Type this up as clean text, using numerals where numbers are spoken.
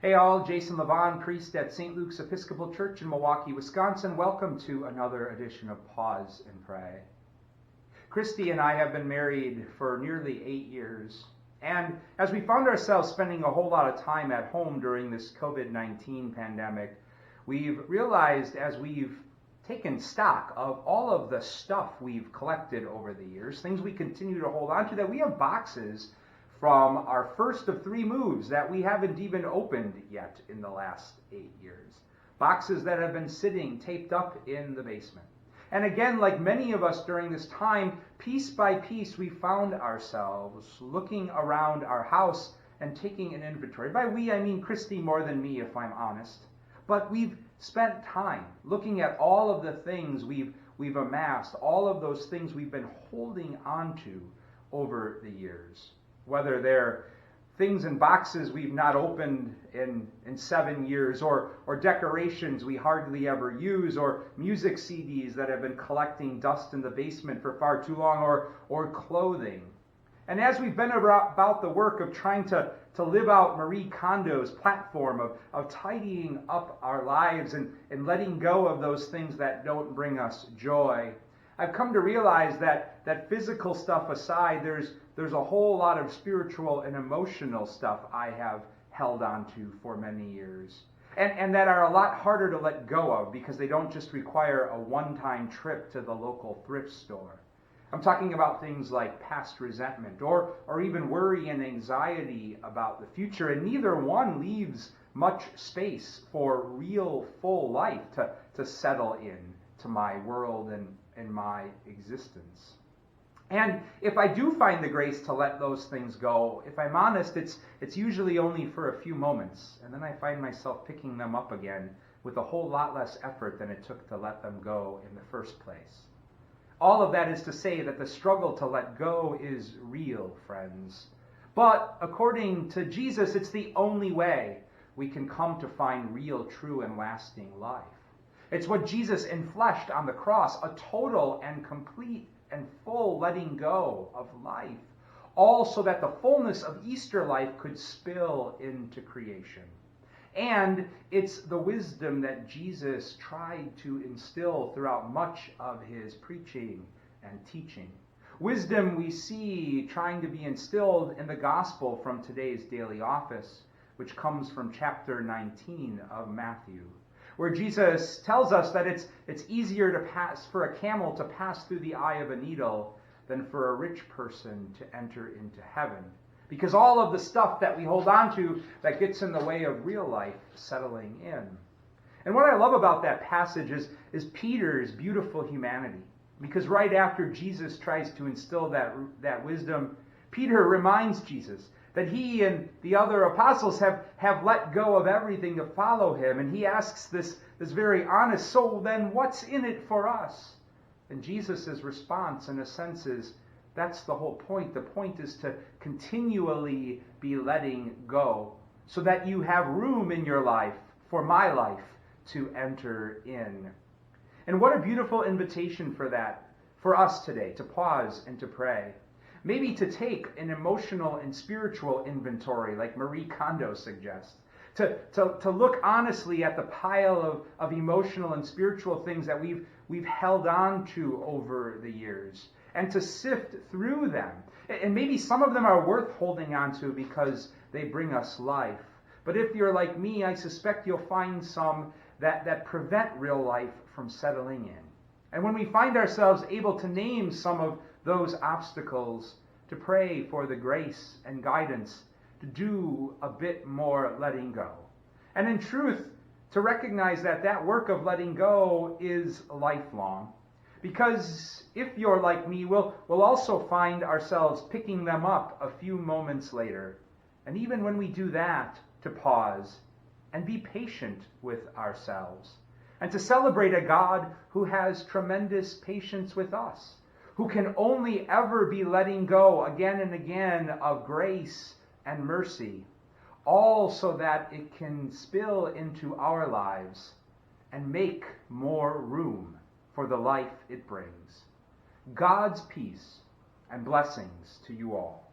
Hey all, Jason Levon, priest at St. Luke's Episcopal Church in Milwaukee, Wisconsin. Welcome to another edition of Pause and Pray. Christy and I have been married for nearly 8 years, and as we found ourselves spending a whole lot of time at home during this COVID-19 pandemic, we've realized as we've taken stock of all of the stuff we've collected over the years, things we continue to hold on to, that we have boxes from our first of 3 moves that we haven't even opened yet in the last 8 years. Boxes that have been sitting taped up in the basement. And again, like many of us during this time, piece by piece, we found ourselves looking around our house and taking an inventory. By we, I mean Christy more than me, if I'm honest. But we've spent time looking at all of the things we've amassed, all of those things we've been holding on to over the years. Whether they're things in boxes we've not opened in 7 years, or decorations we hardly ever use, or music CDs that have been collecting dust in the basement for far too long, or clothing. And as we've been about the work of trying to live out Marie Kondo's platform of tidying up our lives and letting go of those things that don't bring us joy, I've come to realize that physical stuff aside, there's a whole lot of spiritual and emotional stuff I have held on to for many years. And that are a lot harder to let go of because they don't just require a one-time trip to the local thrift store. I'm talking about things like past resentment or even worry and anxiety about the future, and neither one leaves much space for real full life to settle in to my world and my existence. And if I do find the grace to let those things go, if I'm honest, it's usually only for a few moments, and then I find myself picking them up again with a whole lot less effort than it took to let them go in the first place. All of that is to say that the struggle to let go is real, friends. But according to Jesus, it's the only way we can come to find real, true, and lasting life. It's what Jesus enfleshed on the cross, a total and complete and full letting go of life, all so that the fullness of Easter life could spill into creation. And it's the wisdom that Jesus tried to instill throughout much of his preaching and teaching. Wisdom we see trying to be instilled in the gospel from today's daily office, which comes from chapter 19 of Matthew, where Jesus tells us that it's easier for a camel to pass through the eye of a needle than for a rich person to enter into heaven. Because all of the stuff that we hold on to that gets in the way of real life settling in. And what I love about that passage is Peter's beautiful humanity. Because right after Jesus tries to instill that wisdom, Peter reminds Jesus that he and the other apostles have let go of everything to follow him. And he asks this very honest, so then what's in it for us? And Jesus' response, in a sense, is that's the whole point. The point is to continually be letting go so that you have room in your life for my life to enter in. And what a beautiful invitation for us today, to pause and to pray. Maybe to take an emotional and spiritual inventory, like Marie Kondo suggests. To look honestly at the pile of emotional and spiritual things that we've held on to over the years, and to sift through them. And maybe some of them are worth holding on to because they bring us life. But if you're like me, I suspect you'll find some that prevent real life from settling in. And when we find ourselves able to name some of those obstacles, to pray for the grace and guidance to do a bit more letting go. And in truth, to recognize that work of letting go is lifelong. Because if you're like me, we'll also find ourselves picking them up a few moments later. And even when we do that, to pause and be patient with ourselves. And to celebrate a God who has tremendous patience with us, who can only ever be letting go again and again of grace and mercy, all so that it can spill into our lives and make more room for the life it brings. God's peace and blessings to you all.